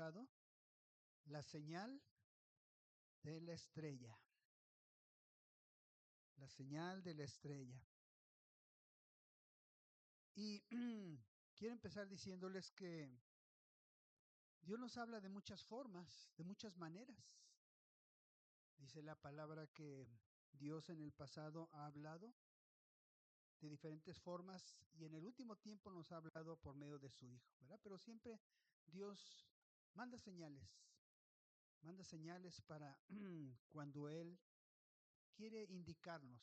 titulado La señal de la estrella. La señal de la estrella. Y quiero empezar diciéndoles que Dios nos habla de muchas formas, de muchas maneras. Dice la palabra que Dios en el pasado ha hablado de diferentes formas y en el último tiempo nos ha hablado por medio de su Hijo, ¿verdad? Pero siempre Dios manda señales para cuando Él quiere indicarnos.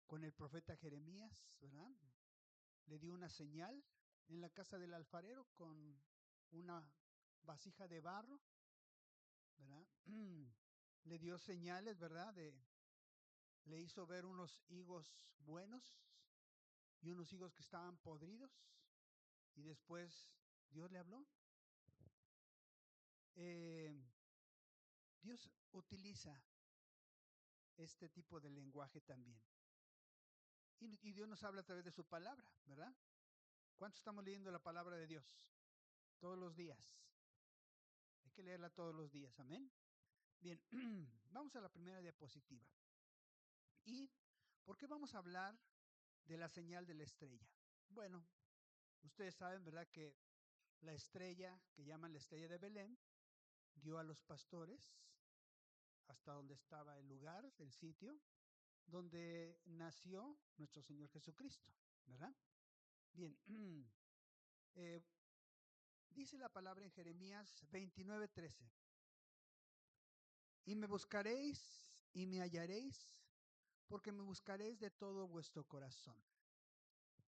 Con el profeta Jeremías, ¿verdad? Le dio una señal en la casa del alfarero con una vasija de barro, ¿verdad? Le dio señales, ¿verdad? Le hizo ver unos higos buenos y unos higos que estaban podridos. Y después Dios le habló. Dios utiliza este tipo de lenguaje también. Y Dios nos habla a través de su palabra, ¿verdad? ¿Cuánto estamos leyendo la palabra de Dios? Todos los días. Hay que leerla todos los días, amén. Bien, vamos a la primera diapositiva. ¿Y por qué vamos a hablar de la señal de la estrella? Bueno, ustedes saben, ¿verdad?, que la estrella, que llaman la estrella de Belén, dio a los pastores hasta donde estaba el lugar, el sitio, donde nació nuestro Señor Jesucristo, ¿verdad? Bien, dice la palabra en Jeremías 29:13. Y me buscaréis y me hallaréis, porque me buscaréis de todo vuestro corazón.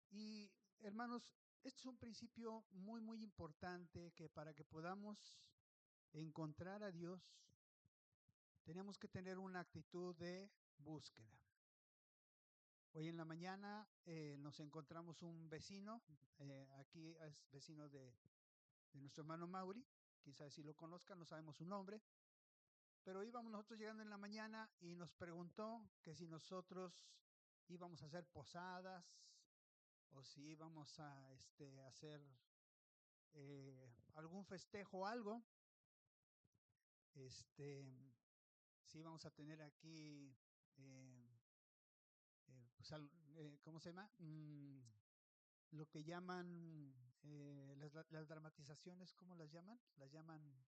Y hermanos, este es un principio muy, muy importante, que para que podamos encontrar a Dios, tenemos que tener una actitud de búsqueda. Hoy en la mañana nos encontramos un vecino, aquí es vecino de nuestro hermano Mauri, quizás si lo conozcan, no sabemos su nombre, pero íbamos nosotros llegando en la mañana y nos preguntó que si nosotros íbamos a hacer posadas o si íbamos a hacer algún festejo o algo, si íbamos a tener aquí, pues, ¿cómo se llama? Lo que llaman las dramatizaciones, ¿cómo las llaman? Las llaman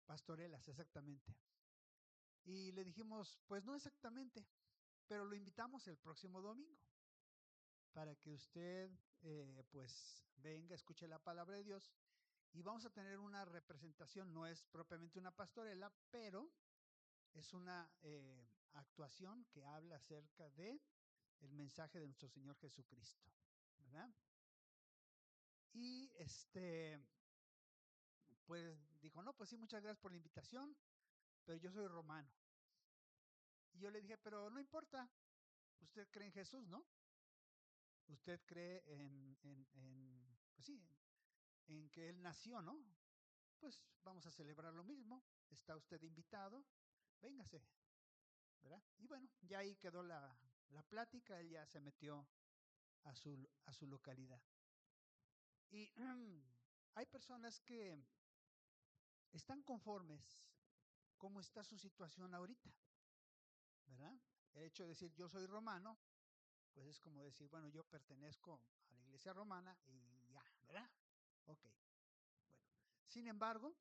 pastorelas, exactamente. Y le dijimos, pues no exactamente, pero lo invitamos el próximo domingo para que usted pues venga, escuche la palabra de Dios y vamos a tener una representación. No es propiamente una pastorela, pero es una actuación que habla acerca de el mensaje de nuestro Señor Jesucristo, ¿verdad? Y pues dijo, no, pues sí, muchas gracias por la invitación, pero yo soy romano. Y yo le dije, pero no importa, usted cree en Jesús, ¿no? Usted cree pues sí, en que Él nació, ¿no? Pues vamos a celebrar lo mismo, está usted invitado, véngase, ¿verdad? Y bueno, ya ahí quedó la plática, él ya se metió a su localidad. Y hay personas que están conformes cómo está su situación ahorita, ¿verdad? El hecho de decir yo soy romano, pues es como decir, bueno, yo pertenezco a la iglesia romana y ya, ¿verdad? Ok, bueno. Sin embargo,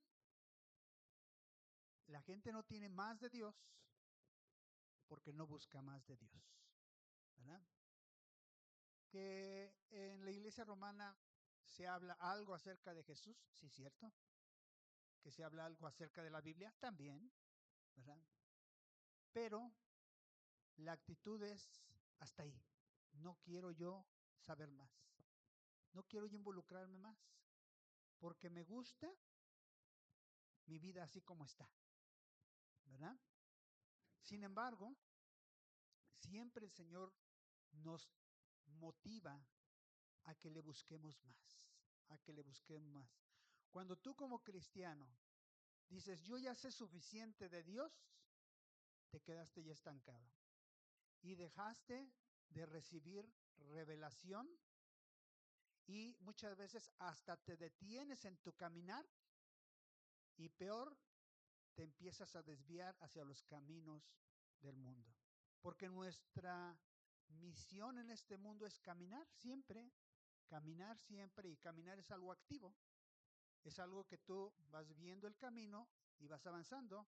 la gente no tiene más de Dios porque no busca más de Dios, ¿verdad? Que en la iglesia romana se habla algo acerca de Jesús, sí, cierto. Que se habla algo acerca de la Biblia, también, ¿verdad? Pero la actitud es hasta ahí. No quiero yo saber más. No quiero yo involucrarme más. Porque me gusta mi vida así como está, ¿verdad? Sin embargo, siempre el Señor nos motiva a que le busquemos más, a que le busquemos más. Cuando tú como cristiano dices, yo ya sé suficiente de Dios, te quedaste ya estancado y dejaste de recibir revelación y muchas veces hasta te detienes en tu caminar y peor, te empiezas a desviar hacia los caminos del mundo. Porque nuestra misión en este mundo es caminar siempre, y caminar es algo activo. Es algo que tú vas viendo el camino y vas avanzando.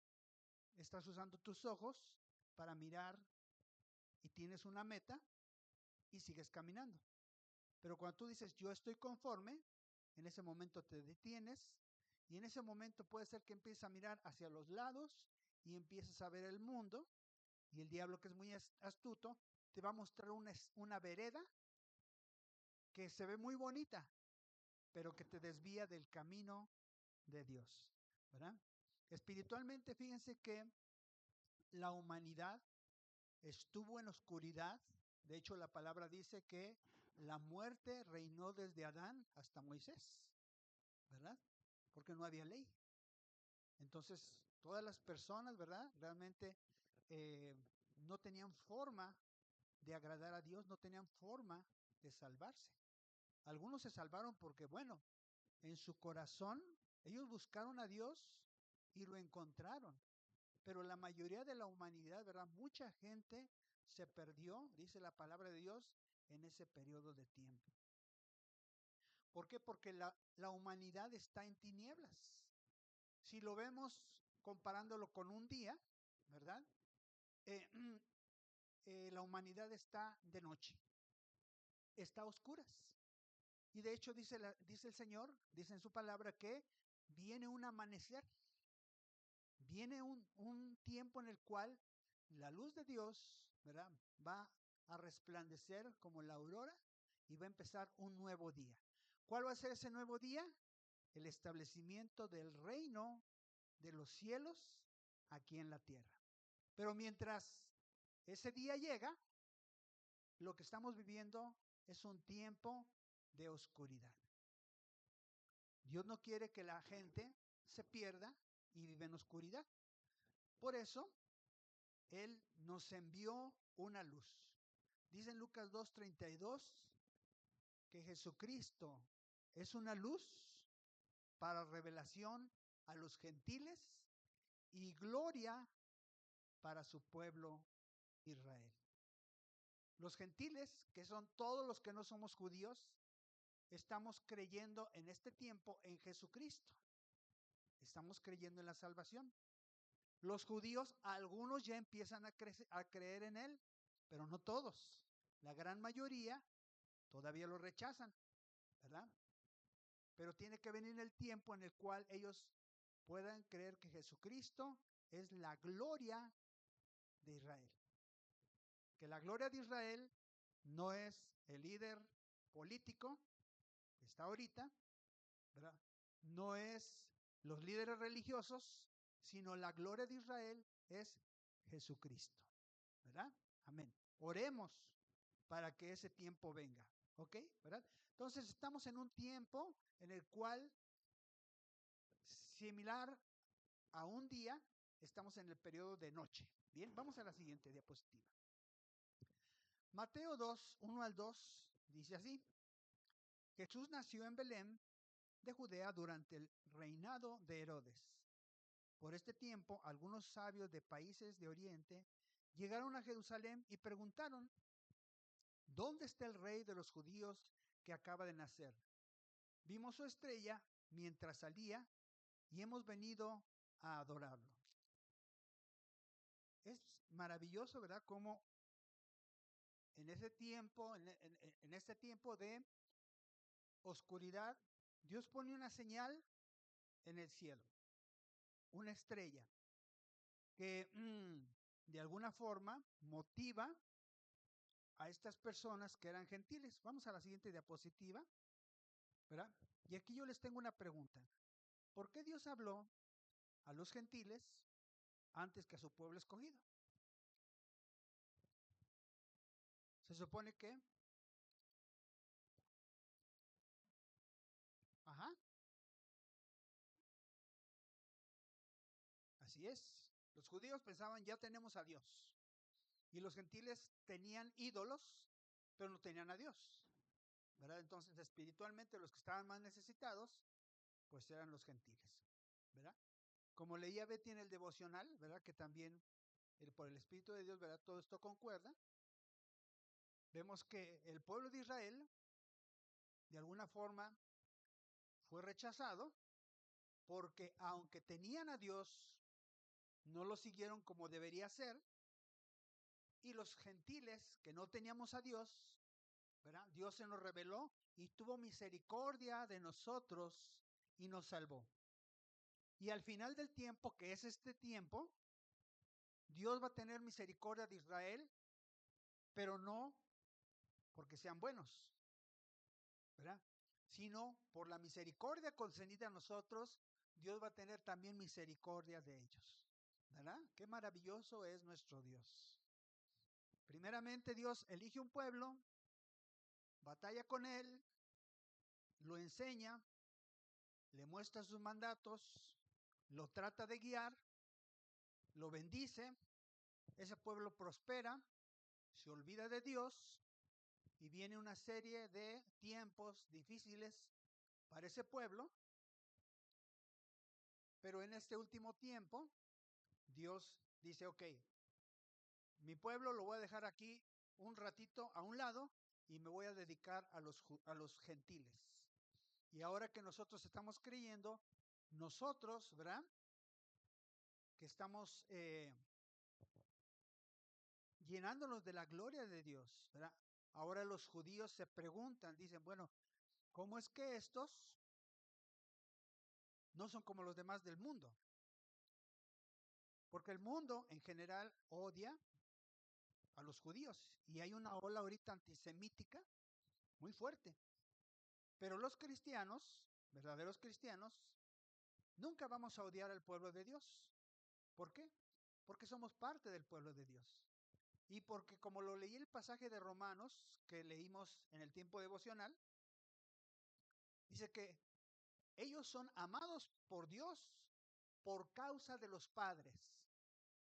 Estás usando tus ojos para mirar y tienes una meta y sigues caminando. Pero cuando tú dices yo estoy conforme, en ese momento te detienes y en ese momento puede ser que empieces a mirar hacia los lados y empieces a ver el mundo, y el diablo, que es muy astuto, te va a mostrar una vereda que se ve muy bonita, pero que te desvía del camino de Dios, ¿verdad? Espiritualmente, fíjense que la humanidad estuvo en oscuridad. De hecho, la palabra dice que la muerte reinó desde Adán hasta Moisés, ¿verdad? Porque no había ley. Entonces, todas las personas, ¿verdad? Realmente eh, no tenían forma de agradar a Dios, no tenían forma de salvarse. Algunos se salvaron porque, bueno, en su corazón ellos buscaron a Dios y lo encontraron. Pero la mayoría de la humanidad, ¿verdad? Mucha gente se perdió, dice la palabra de Dios, en ese periodo de tiempo. ¿Por qué? Porque la humanidad está en tinieblas. Si lo vemos comparándolo con un día, ¿verdad? Eh, la humanidad está de noche, está a oscuras. Y de hecho dice el Señor, dice en su palabra que viene un amanecer, viene un tiempo en el cual la luz de Dios, ¿verdad? Va a resplandecer como la aurora y va a empezar un nuevo día. ¿Cuál va a ser ese nuevo día? El establecimiento del reino de los cielos aquí en la tierra. Pero mientras ese día llega, lo que estamos viviendo es un tiempo de oscuridad. Dios no quiere que la gente se pierda y viva en oscuridad. Por eso, Él nos envió una luz. Dice en Lucas 2:32 que Jesucristo es una luz para revelación a los gentiles y gloria para su pueblo Israel. Los gentiles, que son todos los que no somos judíos, estamos creyendo en este tiempo en Jesucristo. Estamos creyendo en la salvación. Los judíos, algunos ya empiezan a creer en Él, pero no todos. La gran mayoría todavía lo rechazan, ¿verdad? Pero tiene que venir el tiempo en el cual ellos puedan creer que Jesucristo es la gloria de Israel. Que la gloria de Israel no es el líder político que está ahorita, ¿verdad? No es los líderes religiosos, sino la gloria de Israel es Jesucristo, ¿verdad? Amén. Oremos para que ese tiempo venga, ¿ok? ¿Verdad? Entonces estamos en un tiempo en el cual, similar a un día, estamos en el periodo de noche. Bien, vamos a la siguiente diapositiva. Mateo 2, 1 al 2, dice así: Jesús nació en Belén de Judea durante el reinado de Herodes. Por este tiempo, algunos sabios de países de Oriente llegaron a Jerusalén y preguntaron: ¿dónde está el rey de los judíos que acaba de nacer? Vimos su estrella mientras salía y hemos venido a adorarlo. Es maravilloso, ¿verdad? Cómo en ese tiempo, en este tiempo de oscuridad, Dios pone una señal en el cielo, una estrella que de alguna forma motiva a estas personas que eran gentiles. Vamos a la siguiente diapositiva, ¿verdad? Y aquí yo les tengo una pregunta. ¿Por qué Dios habló a los gentiles antes que a su pueblo escogido? Se supone que, ajá, así es. Los judíos pensaban, ya tenemos a Dios. Y los gentiles tenían ídolos, pero no tenían a Dios, ¿verdad? Entonces, espiritualmente, los que estaban más necesitados, pues eran los gentiles, ¿verdad? Como leía Betty en el devocional, ¿verdad? Que también por el Espíritu de Dios, ¿verdad? Todo esto concuerda. Vemos que el pueblo de Israel, de alguna forma, fue rechazado porque aunque tenían a Dios, no lo siguieron como debería ser. Y los gentiles que no teníamos a Dios, ¿verdad? Dios se nos reveló y tuvo misericordia de nosotros y nos salvó. Y al final del tiempo, que es este tiempo, Dios va a tener misericordia de Israel, pero no porque sean buenos, ¿verdad? Sino por la misericordia concedida a nosotros, Dios va a tener también misericordia de ellos, ¿verdad? Qué maravilloso es nuestro Dios. Primeramente, Dios elige un pueblo, batalla con él, lo enseña, le muestra sus mandatos, lo trata de guiar, lo bendice, ese pueblo prospera, se olvida de Dios y viene una serie de tiempos difíciles para ese pueblo, pero en este último tiempo Dios dice, ok, mi pueblo lo voy a dejar aquí un ratito a un lado y me voy a dedicar a los gentiles. Y ahora que nosotros estamos creyendo, nosotros, ¿verdad? Que estamos llenándonos de la gloria de Dios, ¿verdad? Ahora los judíos se preguntan, dicen, bueno, ¿cómo es que estos no son como los demás del mundo? Porque el mundo en general odia a los judíos y hay una ola ahorita antisemítica muy fuerte. Pero los cristianos, verdaderos cristianos, nunca vamos a odiar al pueblo de Dios. ¿Por qué? Porque somos parte del pueblo de Dios. Y porque como lo leí el pasaje de Romanos que leímos en el tiempo devocional, dice que ellos son amados por Dios por causa de los padres.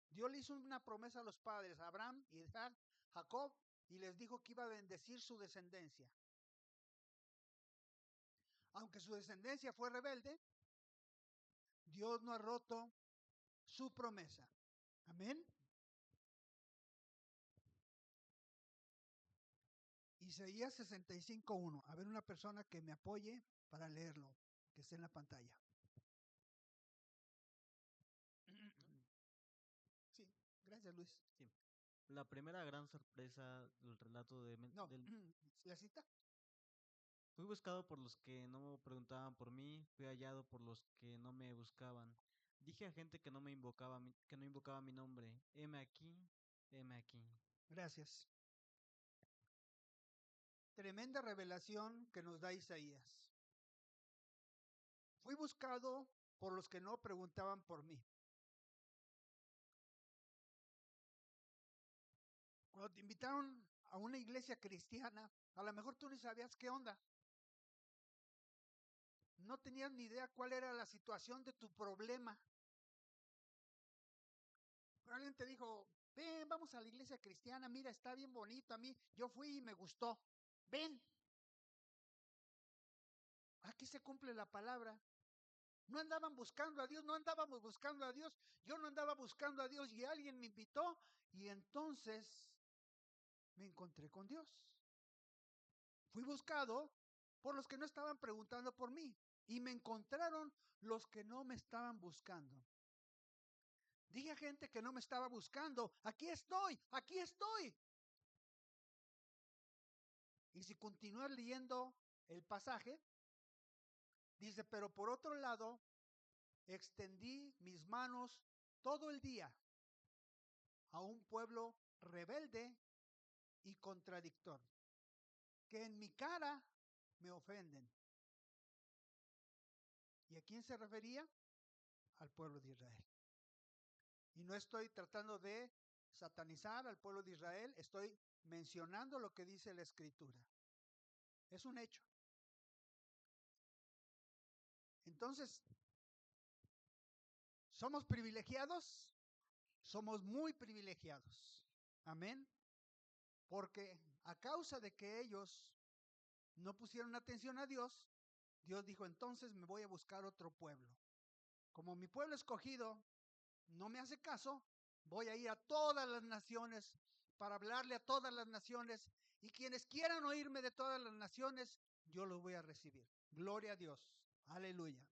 Dios le hizo una promesa a los padres, a Abraham, Isaac, Jacob, y les dijo que iba a bendecir su descendencia. Aunque su descendencia fue rebelde, Dios no ha roto su promesa. Amén. Isaías 65:1. A ver, una persona que me apoye para leerlo, que esté en la pantalla. Sí, gracias Luis. Sí. La primera gran sorpresa del relato No, ¿la cita? Fui buscado por los que no preguntaban por mí, fui hallado por los que no me buscaban. Dije a gente que no me invocaba, que no invocaba mi nombre. Heme aquí, heme aquí. Gracias. Tremenda revelación que nos da Isaías. Fui buscado por los que no preguntaban por mí. Cuando te invitaron a una iglesia cristiana, a lo mejor tú ni sabías qué onda. No tenías ni idea cuál era la situación de tu problema. Alguien te dijo, ven, vamos a la iglesia cristiana, mira, está bien bonito a mí. Yo fui y me gustó. Ven. Aquí se cumple la palabra. No andaban buscando a Dios, no andábamos buscando a Dios. Yo no andaba buscando a Dios y alguien me invitó y entonces me encontré con Dios. Fui buscado por los que no estaban preguntando por mí y me encontraron los que no me estaban buscando. Dije a gente que no me estaba buscando, aquí estoy, aquí estoy. Y si continúas leyendo el pasaje, dice, pero por otro lado, extendí mis manos todo el día a un pueblo rebelde y contradictor, que en mi cara me ofenden. ¿Y a quién se refería? Al pueblo de Israel. Y no estoy tratando de satanizar al pueblo de Israel, estoy mencionando lo que dice la Escritura. Es un hecho. Entonces, ¿somos privilegiados? Somos muy privilegiados. Amén. Porque a causa de que ellos no pusieron atención a Dios, Dios dijo, entonces me voy a buscar otro pueblo. Como mi pueblo escogido no me hace caso, voy a ir a todas las naciones para hablarle a todas las naciones, y quienes quieran oírme de todas las naciones, yo los voy a recibir. Gloria a Dios. Aleluya.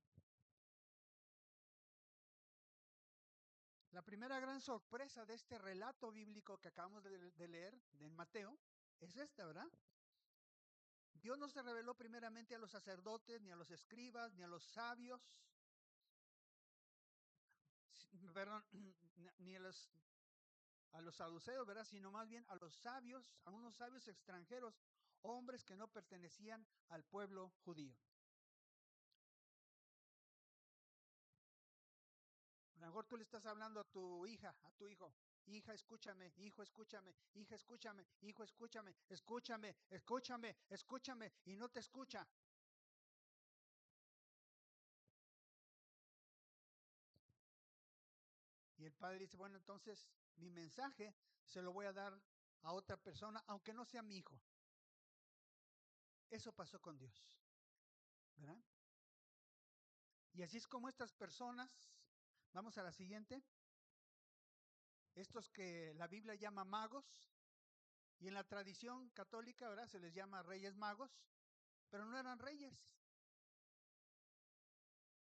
La primera gran sorpresa de este relato bíblico que acabamos de leer en Mateo es esta, ¿verdad? Dios no se reveló primeramente a los sacerdotes, ni a los escribas, ni a los sabios, perdón, ni a los saduceos, ¿verdad? Sino más bien a los sabios, a unos sabios extranjeros, hombres que no pertenecían al pueblo judío. A lo mejor tú le estás hablando a tu hija, a tu hijo. Hija, escúchame, hijo, escúchame, hija, escúchame, hijo, escúchame, escúchame, escúchame, escúchame, y no te escucha. Y el padre dice, bueno, entonces mi mensaje se lo voy a dar a otra persona, aunque no sea mi hijo. Eso pasó con Dios, ¿verdad? Y así es como estas personas, vamos a la siguiente, estos que la Biblia llama magos, y en la tradición católica, ¿verdad? Se les llama reyes magos, pero no eran reyes,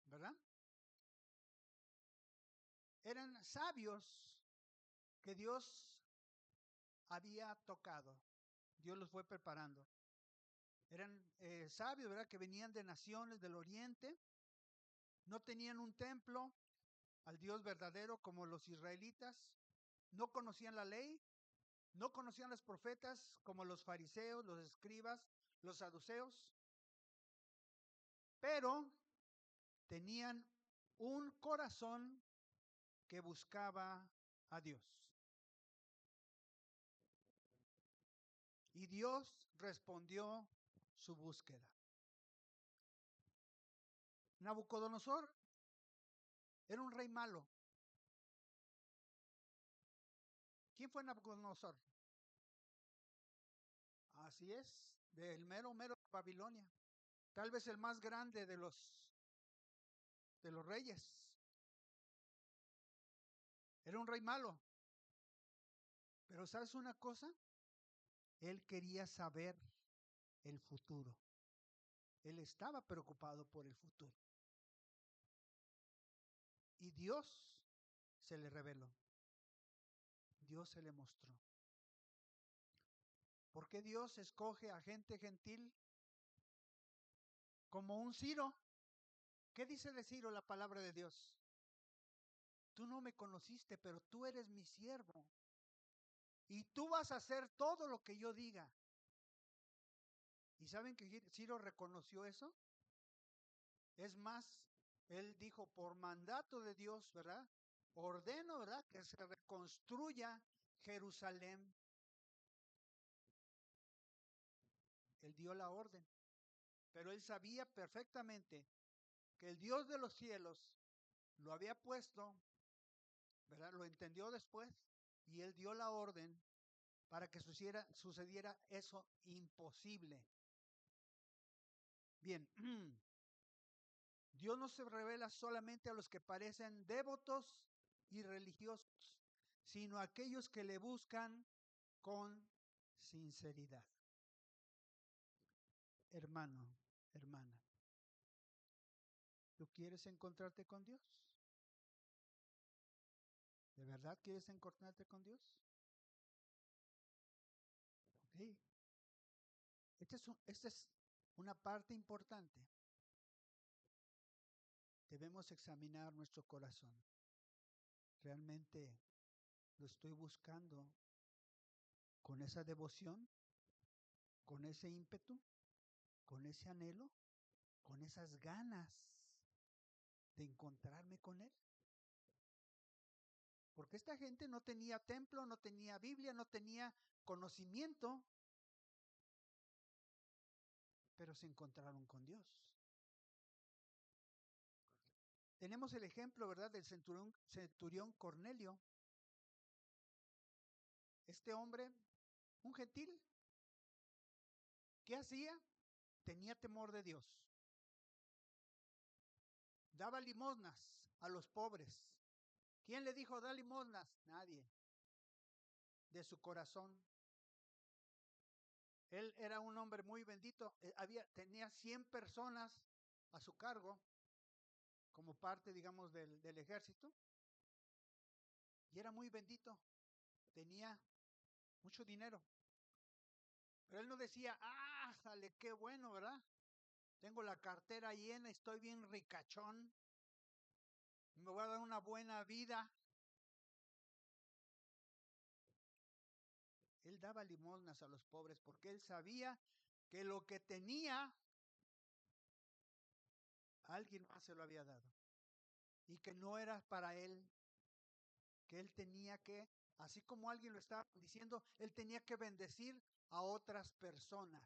¿verdad? Eran sabios que Dios había tocado. Dios los fue preparando. Eran sabios, ¿verdad? Que venían de naciones del oriente. No tenían un templo al Dios verdadero como los israelitas. No conocían la ley. No conocían los profetas como los fariseos, los escribas, los saduceos. Pero tenían un corazón que buscaba a Dios. Y Dios respondió su búsqueda. Nabucodonosor era un rey malo. ¿Quién fue Nabucodonosor? Así es, del mero de Babilonia. Tal vez el más grande de los reyes. Era un rey malo. Pero ¿sabes una cosa? Él quería saber el futuro. Él estaba preocupado por el futuro. Y Dios se le reveló. Dios se le mostró. ¿Por qué Dios escoge a gente gentil como un Ciro? ¿Qué dice de Ciro la palabra de Dios? Tú no me conociste, pero tú eres mi siervo. Y tú vas a hacer todo lo que yo diga. ¿Y saben que Ciro reconoció eso? Es más, él dijo, por mandato de Dios, ¿verdad? Ordeno, ¿verdad? Que se reconstruya Jerusalén. Él dio la orden. Pero él sabía perfectamente que el Dios de los cielos lo había puesto, ¿verdad? Lo entendió después y él dio la orden para que sucediera eso imposible. Bien, Dios no se revela solamente a los que parecen devotos y religiosos, sino a aquellos que le buscan con sinceridad. Hermano, hermana, ¿tú quieres encontrarte con Dios? ¿De verdad quieres encontrarte con Dios? Ok. Esta es una parte importante. Debemos examinar nuestro corazón. ¿Realmente lo estoy buscando con esa devoción, con ese ímpetu, con ese anhelo, con esas ganas de encontrarme con Él? Porque esta gente no tenía templo, no tenía Biblia, no tenía conocimiento, pero se encontraron con Dios. Tenemos el ejemplo, ¿verdad?, del centurión Cornelio. Este hombre, un gentil, ¿qué hacía? tenía temor de Dios. Daba limosnas a los pobres. ¿Quién le dijo da limosnas? Nadie. De su corazón. Él era un hombre muy bendito. Tenía 100 personas a su cargo como parte, digamos, del ejército. Y era muy bendito. Tenía mucho dinero. Pero él no decía, jale, qué bueno, ¿verdad? Tengo la cartera llena, estoy bien ricachón. Me voy a dar una buena vida. Él daba limosnas a los pobres porque él sabía que lo que tenía, alguien más se lo había dado. Y que no era para él, que él tenía que, así como alguien lo estaba diciendo, él tenía que bendecir a otras personas.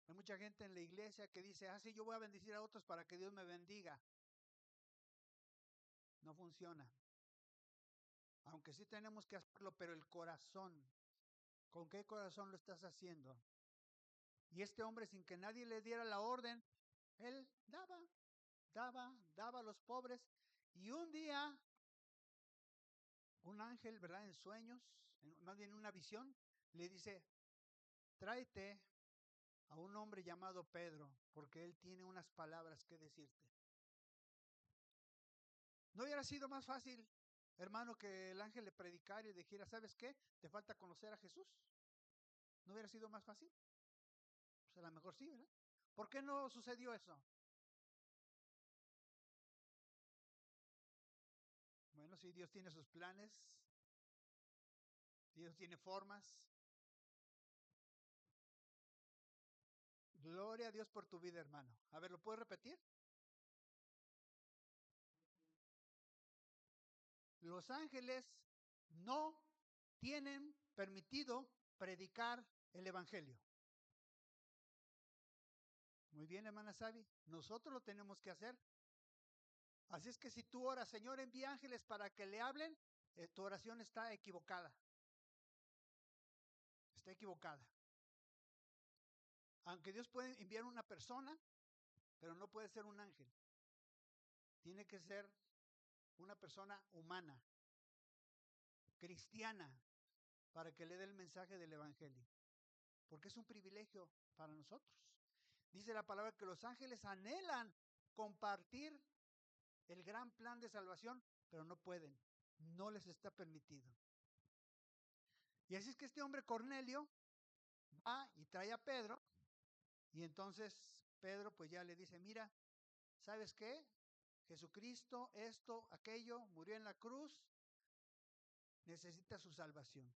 Hay mucha gente en la iglesia que dice, sí, yo voy a bendecir a otros para que Dios me bendiga. No funciona. Aunque sí tenemos que hacerlo, pero el corazón, ¿con qué corazón lo estás haciendo? Y este hombre, sin que nadie le diera la orden, él daba a los pobres. Y un día, un ángel, ¿verdad? En sueños, más bien en una visión, le dice, tráete a un hombre llamado Pedro, porque él tiene unas palabras que decirte. ¿No hubiera sido más fácil, hermano, que el ángel le predicara y le dijera, ¿sabes qué? ¿Te falta conocer a Jesús? ¿No hubiera sido más fácil? Pues a lo mejor sí, ¿verdad? ¿Por qué no sucedió eso? Bueno, sí, Dios tiene sus planes, Dios tiene formas. Gloria a Dios por tu vida, hermano. A ver, ¿lo puedes repetir? Los ángeles no tienen permitido predicar el evangelio. Muy bien, hermana Sabi, nosotros lo tenemos que hacer. Así es que si tú oras, Señor, envía ángeles para que le hablen, tu oración está equivocada. Está equivocada. Aunque Dios puede enviar una persona, pero no puede ser un ángel. Tiene que ser una persona humana, cristiana, para que le dé el mensaje del evangelio. Porque es un privilegio para nosotros. Dice la palabra que los ángeles anhelan compartir el gran plan de salvación, pero no pueden, no les está permitido. Y así es que este hombre Cornelio va y trae a Pedro, y entonces Pedro pues ya le dice, mira, ¿sabes qué? Jesucristo, esto, aquello, murió en la cruz, necesita su salvación.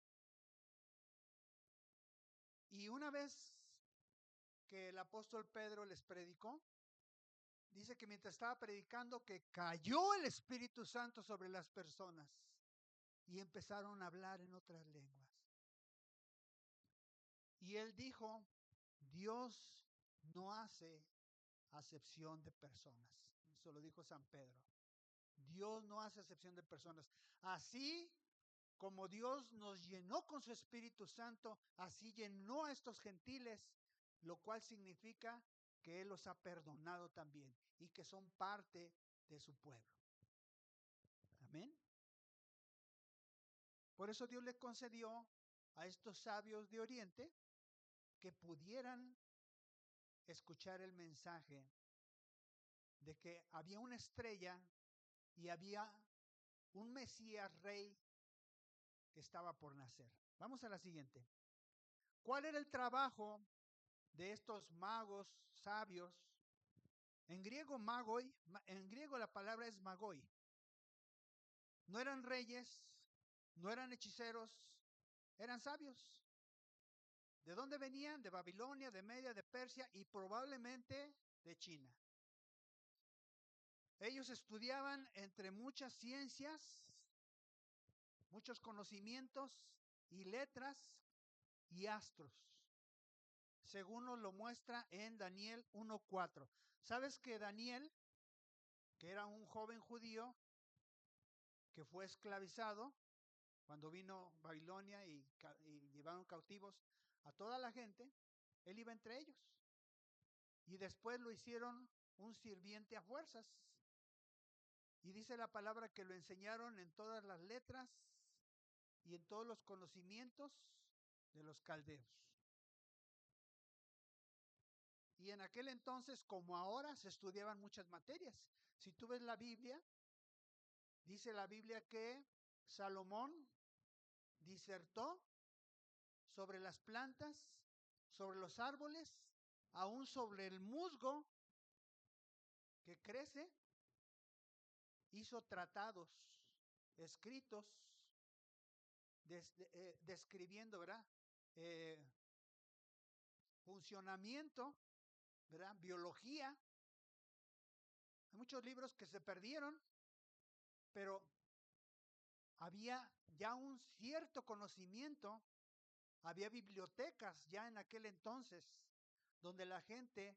Y una vez que el apóstol Pedro les predicó, dice que mientras estaba predicando que cayó el Espíritu Santo sobre las personas y empezaron a hablar en otras lenguas. Y él dijo, Dios no hace acepción de personas. Eso lo dijo San Pedro. Dios no hace acepción de personas. Así como Dios nos llenó con su Espíritu Santo, así llenó a estos gentiles, lo cual significa que Él los ha perdonado también y que son parte de su pueblo. Amén. Por eso Dios le concedió a estos sabios de Oriente que pudieran escuchar el mensaje de que había una estrella y había un Mesías rey que estaba por nacer. Vamos a la siguiente. ¿Cuál era el trabajo de estos magos sabios? En griego magoi, en griego la palabra es magoi. No eran reyes, no eran hechiceros, eran sabios. ¿De dónde venían? De Babilonia, de Media, de Persia y probablemente de China. Ellos estudiaban entre muchas ciencias, muchos conocimientos y letras y astros, según nos lo muestra en Daniel 1:4. ¿Sabes que Daniel, que era un joven judío que fue esclavizado cuando vino Babilonia y llevaron cautivos a toda la gente, Él iba entre ellos. Y después lo hicieron un sirviente a fuerzas. Y dice la palabra que lo enseñaron en todas las letras y en todos los conocimientos de los caldeos. Y en aquel entonces, como ahora, se estudiaban muchas materias. Si tú ves la Biblia, dice la Biblia que Salomón disertó sobre las plantas, sobre los árboles, aún sobre el musgo que crece. Hizo tratados escritos describiendo, ¿verdad? Funcionamiento, ¿verdad? Biología. Hay muchos libros que se perdieron, pero había ya un cierto conocimiento, había bibliotecas ya en aquel entonces donde la gente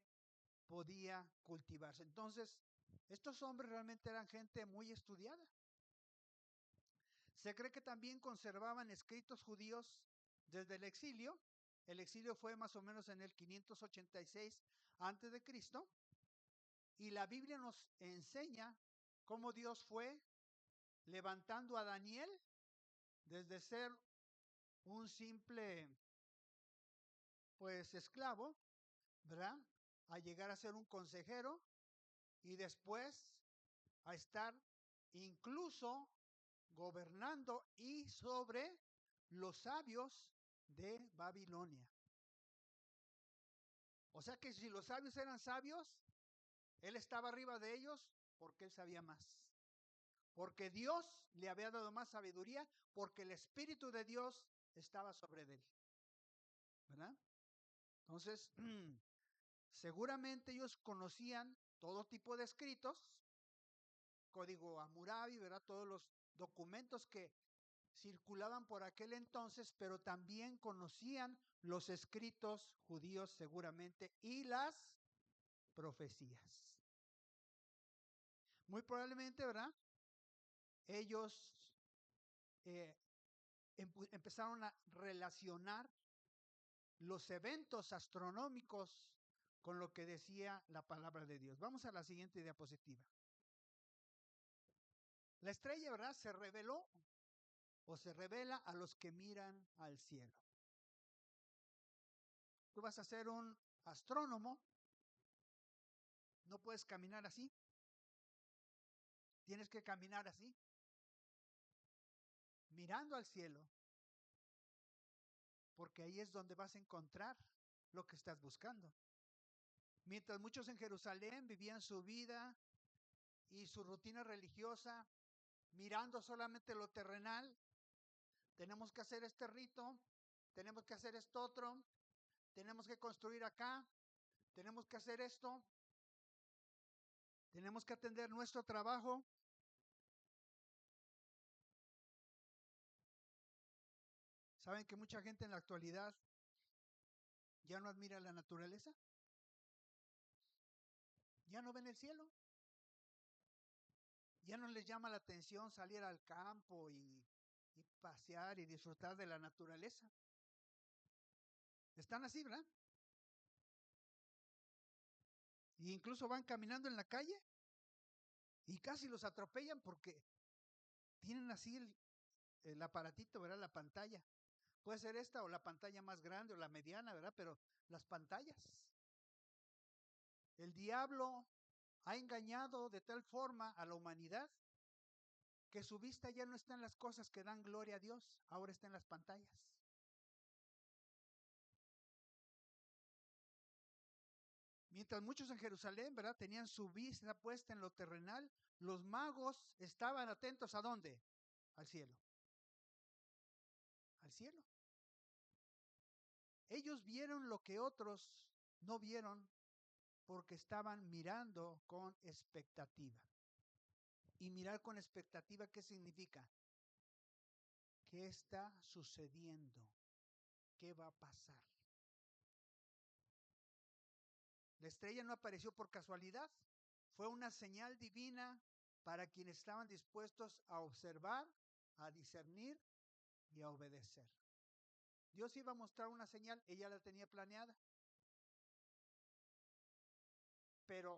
podía cultivarse. Entonces, estos hombres realmente eran gente muy estudiada. Se cree que también conservaban escritos judíos desde el exilio. El exilio fue más o menos en el 586 antes de Cristo, y la Biblia nos enseña cómo Dios fue levantando a Daniel desde ser un simple pues esclavo, ¿verdad? A llegar a ser un consejero y después a estar incluso gobernando y sobre los sabios de Babilonia. O sea que si los sabios eran sabios, él estaba arriba de ellos porque él sabía más. Porque Dios le había dado más sabiduría, porque el Espíritu de Dios estaba sobre él. ¿Verdad? Entonces, seguramente ellos conocían todo tipo de escritos, código Hammurabi, ¿verdad? Todos los documentos que circulaban por aquel entonces, pero también conocían los escritos judíos seguramente y las profecías. Muy probablemente, ¿verdad? Ellos empezaron a relacionar los eventos astronómicos con lo que decía la palabra de Dios. Vamos a la siguiente diapositiva. La estrella, ¿verdad? Se reveló o se revela a los que miran al cielo. Tú vas a ser un astrónomo, no puedes caminar así, tienes que caminar así, mirando al cielo, porque ahí es donde vas a encontrar lo que estás buscando. Mientras muchos en Jerusalén vivían su vida y su rutina religiosa mirando solamente lo terrenal, tenemos que hacer este rito, tenemos que hacer esto otro, tenemos que construir acá, tenemos que hacer esto, tenemos que atender nuestro trabajo. ¿Saben que mucha gente en la actualidad ya no admira la naturaleza? Ya no ven el cielo. Ya no les llama la atención salir al campo y pasear y disfrutar de la naturaleza. Están así, ¿verdad? E incluso van caminando en la calle y casi los atropellan porque tienen así el aparatito, ¿verdad? La pantalla. Puede ser esta o la pantalla más grande o la mediana, ¿verdad? Pero las pantallas. El diablo ha engañado de tal forma a la humanidad que su vista ya no está en las cosas que dan gloria a Dios, ahora está en las pantallas. Mientras muchos en Jerusalén, ¿verdad? Tenían su vista puesta en lo terrenal, los magos estaban atentos ¿a dónde? Al cielo. Al cielo. Ellos vieron lo que otros no vieron porque estaban mirando con expectativa. Y mirar con expectativa, ¿qué significa? ¿Qué está sucediendo? ¿Qué va a pasar? La estrella no apareció por casualidad, fue una señal divina para quienes estaban dispuestos a observar, a discernir y a obedecer. Dios iba a mostrar una señal, ella la tenía planeada. pero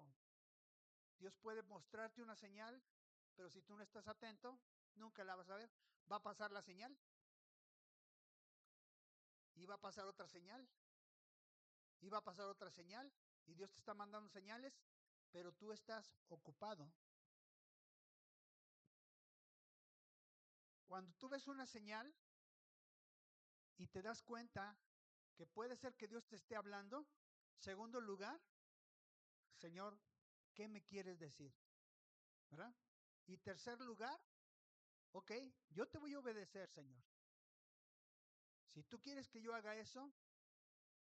Dios puede mostrarte una señal, pero si tú no estás atento, nunca la vas a ver. Va a pasar la señal y va a pasar otra señal y va a pasar otra señal y Dios te está mandando señales, pero tú estás ocupado. Cuando tú ves una señal y te das cuenta que puede ser que Dios te esté hablando, segundo lugar, Señor, ¿qué me quieres decir? ¿Verdad? Y tercer lugar, ok, yo te voy a obedecer, Señor. Si tú quieres que yo haga eso,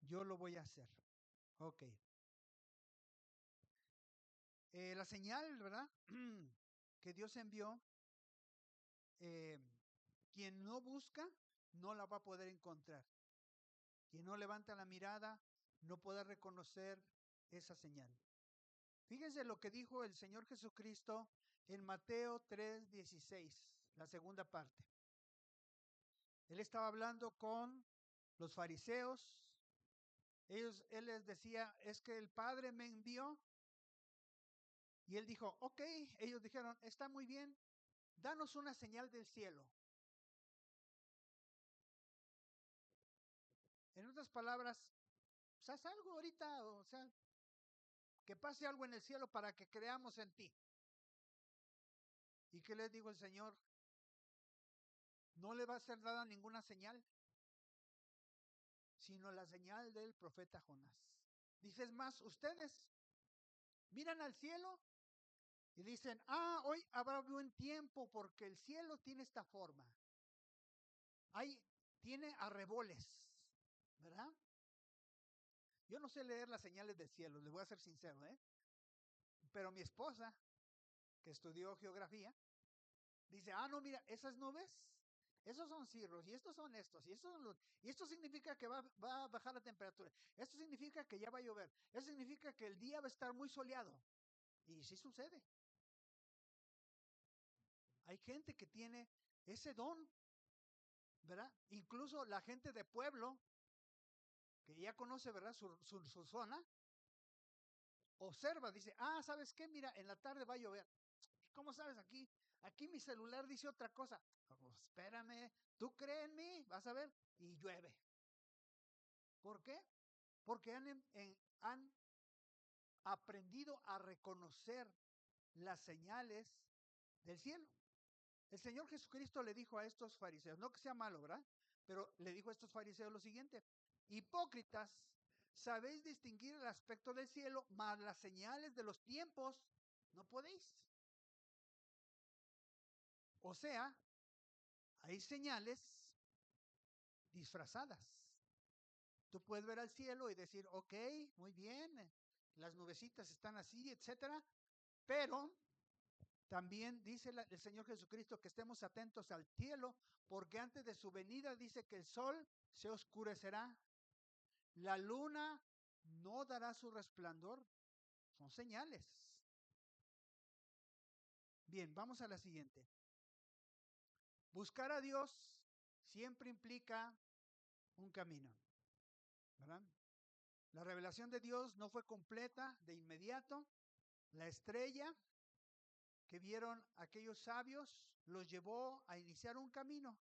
yo lo voy a hacer. Ok. La señal, ¿verdad? Que Dios envió, eh, quien no busca, no la va a poder encontrar. Quien no levanta la mirada, no puede reconocer esa señal. Fíjense lo que dijo el Señor Jesucristo en Mateo 3:16, la segunda parte. Él estaba hablando con los fariseos. Él les decía, es que el Padre me envió. Y él dijo, ok, ellos dijeron, está muy bien, danos una señal del cielo. En otras palabras, haz algo ahorita, o sea, que pase algo en el cielo para que creamos en ti. ¿Y qué les dijo el Señor? No le va a ser dada ninguna señal, sino la señal del profeta Jonás. Dices más, ustedes miran al cielo y dicen, hoy habrá buen tiempo porque el cielo tiene esta forma. Ahí tiene arreboles, ¿verdad? Yo no sé leer las señales del cielo, les voy a ser sincero, ¿eh? Pero mi esposa, que estudió geografía, dice, no, mira, esas nubes, esos son cirros, y estos son estos, y estos son los, y esto significa que va a bajar la temperatura, esto significa que ya va a llover, eso significa que el día va a estar muy soleado. Y sí sucede. Hay gente que tiene ese don, ¿verdad? Incluso la gente de pueblo, que ya conoce, ¿verdad? Su zona, observa, dice, ¿sabes qué? Mira, en la tarde va a llover. ¿Cómo sabes aquí? Aquí mi celular dice otra cosa. Oh, espérame, tú crees en mí, vas a ver, y llueve. ¿Por qué? Porque han aprendido a reconocer las señales del cielo. El Señor Jesucristo le dijo a estos fariseos, no que sea malo, ¿verdad? Pero le dijo a estos fariseos lo siguiente: hipócritas, sabéis distinguir el aspecto del cielo, mas las señales de los tiempos no podéis. O sea, hay señales disfrazadas. Tú puedes ver al cielo y decir, ok, muy bien, las nubecitas están así, etcétera, pero también dice el Señor Jesucristo que estemos atentos al cielo, porque antes de su venida dice que el sol se oscurecerá, la luna no dará su resplandor. Son señales. Bien, vamos a la siguiente. Buscar a Dios siempre implica un camino, ¿verdad? La revelación de Dios no fue completa de inmediato. La estrella que vieron aquellos sabios los llevó a iniciar un camino,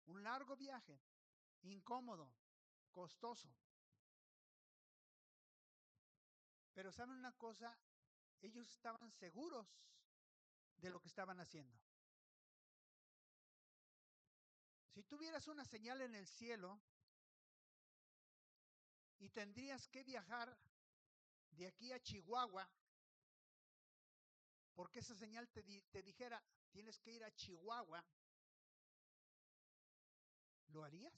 un largo viaje, incómodo, costoso. Pero ¿saben una cosa? Ellos estaban seguros de lo que estaban haciendo. Si tuvieras una señal en el cielo y tendrías que viajar de aquí a Chihuahua, porque esa señal te dijera, tienes que ir a Chihuahua, ¿lo harías?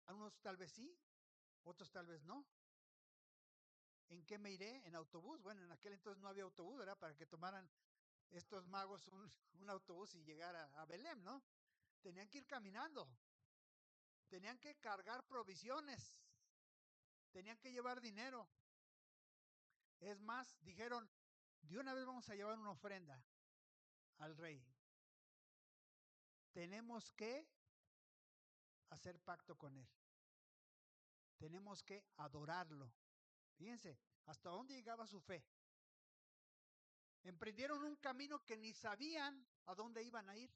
A unos tal vez sí, otros tal vez no. ¿En qué me iré? En autobús. Bueno, en aquel entonces no había autobús, ¿verdad? Para que tomaran estos magos un autobús y llegar a Belém, ¿no? Tenían que ir caminando. Tenían que cargar provisiones. Tenían que llevar dinero. Es más, dijeron, de una vez vamos a llevar una ofrenda al rey. Tenemos que hacer pacto con él. Tenemos que adorarlo. Fíjense, hasta dónde llegaba su fe. Emprendieron un camino que ni sabían a dónde iban a ir.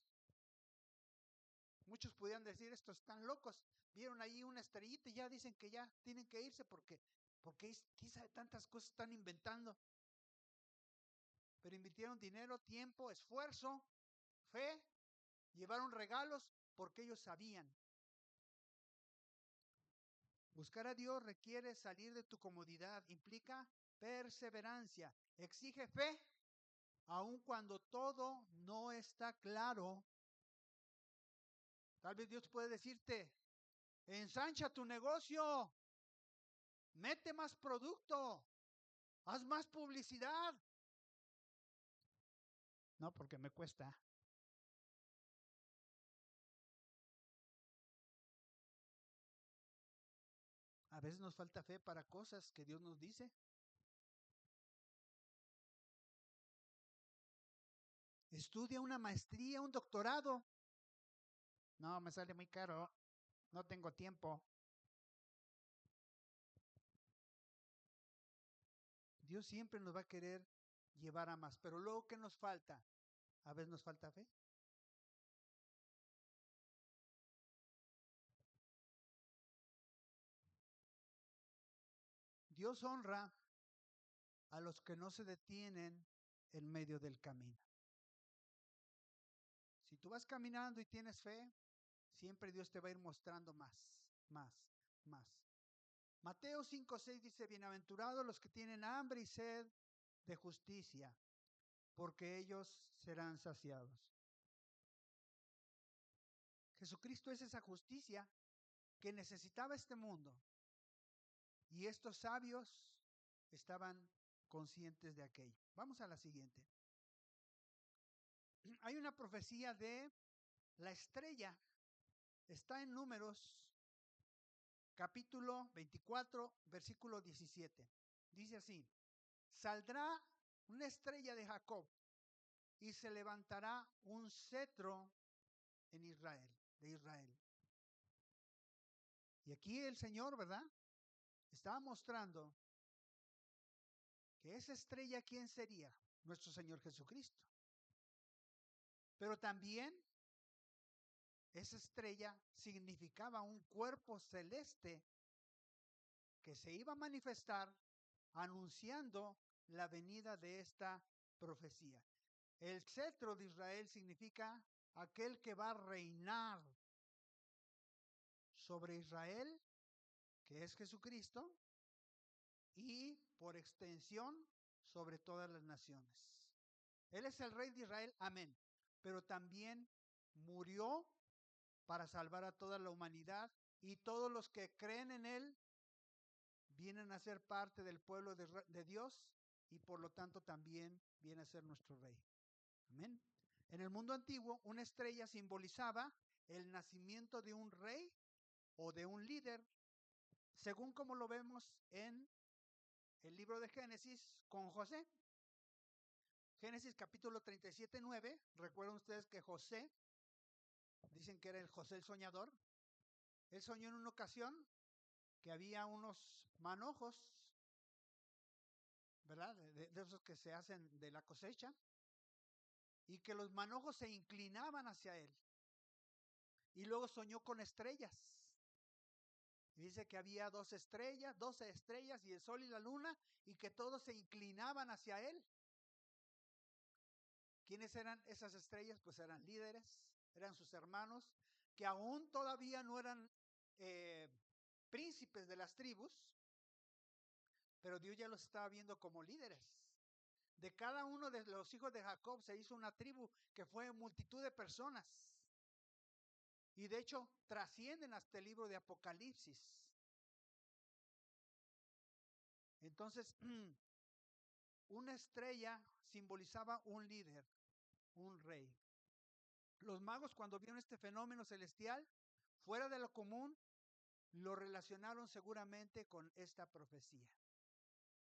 Muchos pudieran decir, estos están locos. Vieron ahí una estrellita y ya dicen que ya tienen que irse porque quizá tantas cosas están inventando. Pero invirtieron dinero, tiempo, esfuerzo, fe, llevaron regalos porque ellos sabían. Buscar a Dios requiere salir de tu comodidad, implica perseverancia, exige fe, aun cuando todo no está claro. Tal vez Dios puede decirte, ensancha tu negocio, mete más producto, haz más publicidad. No, porque me cuesta. A veces nos falta fe para cosas que Dios nos dice. Estudia una maestría, un doctorado. No, me sale muy caro. No tengo tiempo. Dios siempre nos va a querer llevar a más. Pero luego, ¿qué nos falta? A veces nos falta fe. Dios honra a los que no se detienen en medio del camino. Si tú vas caminando y tienes fe, siempre Dios te va a ir mostrando más, más, más. Mateo 5:6 dice, bienaventurados los que tienen hambre y sed de justicia, porque ellos serán saciados. Jesucristo es esa justicia que necesitaba este mundo. Y estos sabios estaban conscientes de aquello. Vamos a la siguiente. Hay una profecía de la estrella. Está en Números, capítulo 24, versículo 17. Dice así, saldrá una estrella de Jacob y se levantará un cetro en Israel, de Israel. Y aquí el Señor, ¿verdad? Estaba mostrando que esa estrella, ¿quién sería? Nuestro Señor Jesucristo. Pero también esa estrella significaba un cuerpo celeste que se iba a manifestar anunciando la venida de esta profecía. El cetro de Israel significa aquel que va a reinar sobre Israel, que es Jesucristo, y por extensión sobre todas las naciones. Él es el rey de Israel, amén. Pero también murió para salvar a toda la humanidad y todos los que creen en él vienen a ser parte del pueblo de Dios y por lo tanto también viene a ser nuestro rey. Amén. En el mundo antiguo, una estrella simbolizaba el nacimiento de un rey o de un líder, según como lo vemos en el libro de Génesis con José. Génesis capítulo 37:9. Recuerdan ustedes que José, dicen que era el José el soñador. Él soñó en una ocasión que había unos manojos, ¿verdad? De esos que se hacen de la cosecha, y que los manojos se inclinaban hacia él. Y luego soñó con estrellas. Y dice que había 12 estrellas y el sol y la luna, y que todos se inclinaban hacia él. ¿Quiénes eran esas estrellas? Pues eran líderes, eran sus hermanos, que aún todavía no eran príncipes de las tribus, pero Dios ya los estaba viendo como líderes. De cada uno de los hijos de Jacob se hizo una tribu que fue multitud de personas. Y de hecho trascienden hasta el libro de Apocalipsis. Entonces, una estrella simbolizaba un líder, un rey. Los magos, cuando vieron este fenómeno celestial, fuera de lo común, lo relacionaron seguramente con esta profecía.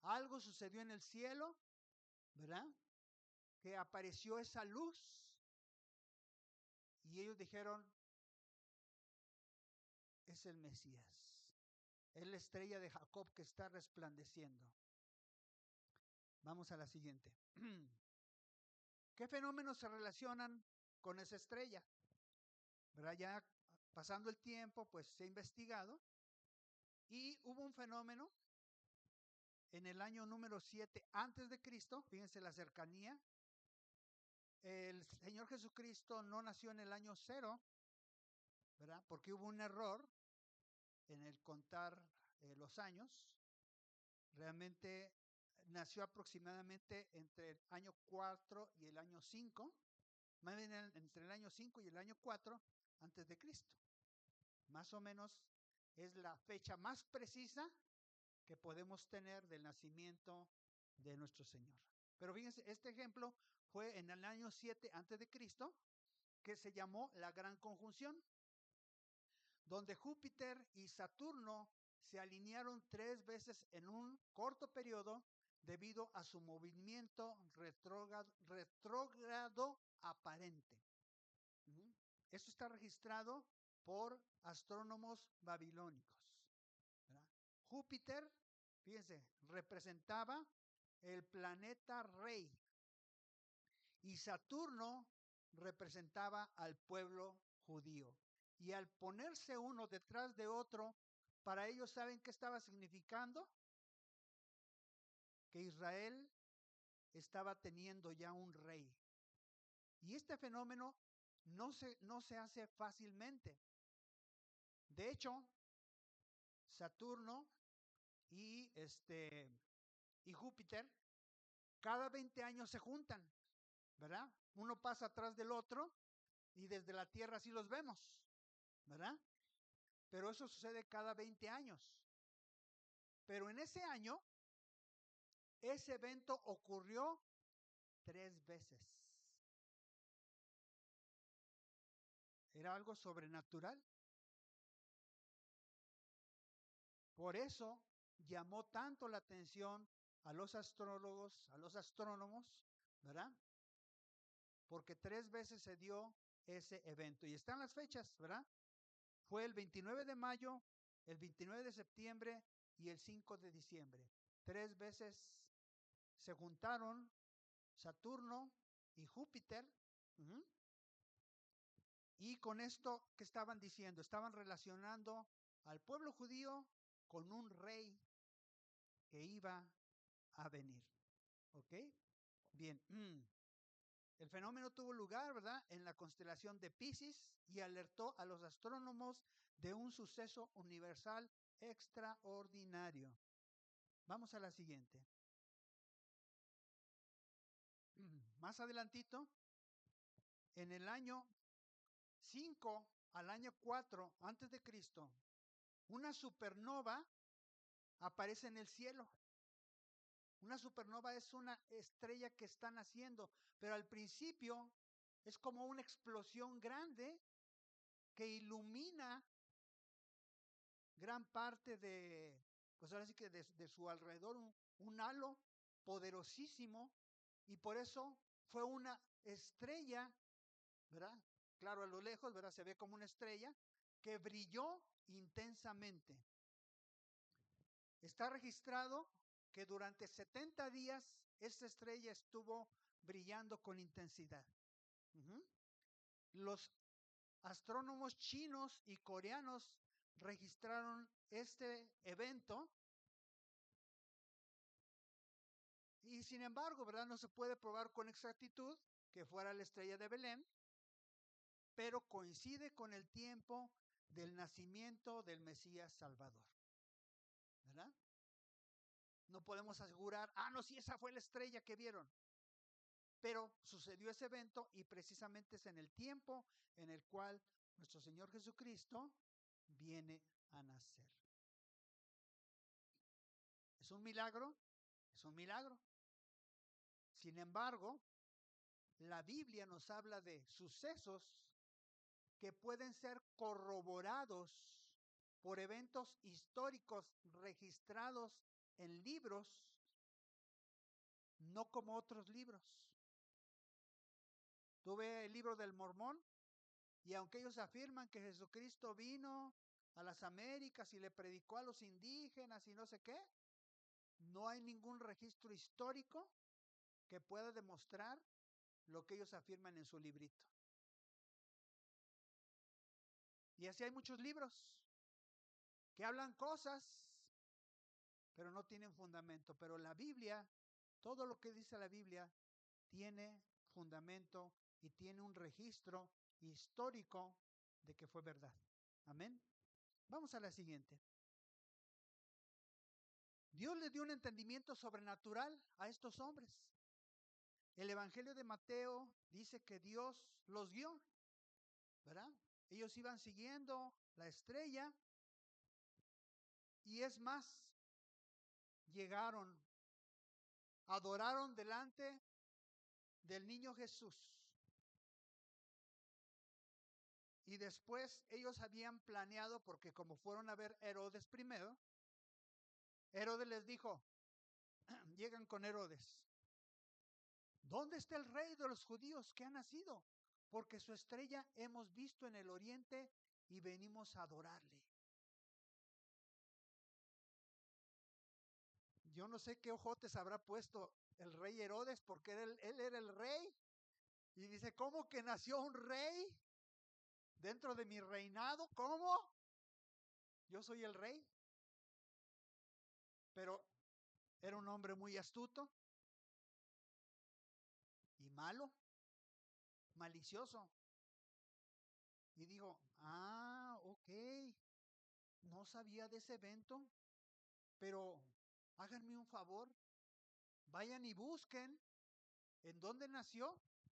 Algo sucedió en el cielo, ¿verdad? Que apareció esa luz y ellos dijeron, es el Mesías, es la estrella de Jacob que está resplandeciendo. Vamos a la siguiente. ¿Qué fenómenos se relacionan con esa estrella? ¿Verdad? Ya pasando el tiempo, pues se ha investigado y hubo un fenómeno en el año número 7 antes de Cristo, fíjense la cercanía. El Señor Jesucristo no nació en el año 0, ¿verdad? Porque hubo un error en el contar los años. Realmente nació aproximadamente entre el año 4 y el año 5, más bien entre el año 5 y el año 4 antes de Cristo. Más o menos es la fecha más precisa que podemos tener del nacimiento de nuestro Señor. Pero fíjense, este ejemplo fue en el año 7 antes de Cristo, que se llamó la Gran Conjunción, donde Júpiter y Saturno se alinearon 3 veces en un corto periodo debido a su movimiento retrógrado aparente. Esto está registrado por astrónomos babilónicos, ¿verdad? Júpiter, fíjense, representaba el planeta rey y Saturno representaba al pueblo judío. Y al ponerse uno detrás de otro, para ellos, ¿saben qué estaba significando? Que Israel estaba teniendo ya un rey. Y este fenómeno no se hace fácilmente. De hecho, Saturno y, y Júpiter cada 20 años se juntan, ¿verdad? Uno pasa atrás del otro y desde la Tierra así los vemos, ¿verdad? Pero eso sucede cada 20 años. Pero en ese año, ese evento ocurrió 3 veces. Era algo sobrenatural. Por eso llamó tanto la atención a los astrólogos, a los astrónomos, ¿verdad? Porque 3 veces se dio ese evento. Y están las fechas, ¿verdad? Fue el 29 de mayo, el 29 de septiembre y el 5 de diciembre. 3 veces se juntaron Saturno y Júpiter. Y con esto, ¿qué estaban diciendo? Estaban relacionando al pueblo judío con un rey que iba a venir. ¿Ok? Bien. El fenómeno tuvo lugar, ¿verdad?, en la constelación de Piscis y alertó a los astrónomos de un suceso universal extraordinario. Vamos a la siguiente. Más adelantito, en el año 5 al año 4 antes de Cristo, una supernova aparece en el cielo. Una supernova es una estrella que está naciendo, pero al principio es como una explosión grande que ilumina gran parte de, pues ahora sí que de su alrededor, un halo poderosísimo, y por eso fue una estrella, ¿verdad? Claro, a lo lejos, ¿verdad? Se ve como una estrella que brilló intensamente. Está registrado que durante 70 días esta estrella estuvo brillando con intensidad. Los astrónomos chinos y coreanos registraron este evento y sin embargo, ¿verdad? No se puede probar con exactitud que fuera la estrella de Belén, pero coincide con el tiempo del nacimiento del Mesías Salvador, ¿verdad? No podemos asegurar, no, sí, esa fue la estrella que vieron. Pero sucedió ese evento y precisamente es en el tiempo en el cual nuestro Señor Jesucristo viene a nacer. ¿Es un milagro? Es un milagro. Sin embargo, la Biblia nos habla de sucesos que pueden ser corroborados por eventos históricos registrados en libros, no como otros libros. Tú ves el libro del Mormón y aunque ellos afirman que Jesucristo vino a las Américas y le predicó a los indígenas y no sé qué, no hay ningún registro histórico que pueda demostrar lo que ellos afirman en su librito. Y así hay muchos libros que hablan cosas, pero no tienen fundamento. Pero la Biblia, todo lo que dice la Biblia, tiene fundamento y tiene un registro histórico de que fue verdad. Amén. Vamos a la siguiente. Dios les dio un entendimiento sobrenatural a estos hombres. El Evangelio de Mateo dice que Dios los guió, ¿verdad? Ellos iban siguiendo la estrella y es más, llegaron, adoraron delante del niño Jesús. Y después ellos habían planeado, porque como fueron a ver Herodes primero, Herodes les dijo, llegan con Herodes, ¿dónde está el rey de los judíos que ha nacido? Porque su estrella hemos visto en el oriente y venimos a adorarle. Yo no sé qué ojotes habrá puesto el rey Herodes, porque él era el rey. Y dice, ¿cómo que nació un rey dentro de mi reinado? ¿Cómo? Yo soy el rey. Pero era un hombre muy astuto y malo, malicioso. Y dijo, ok, no sabía de ese evento, pero háganme un favor, vayan y busquen en dónde nació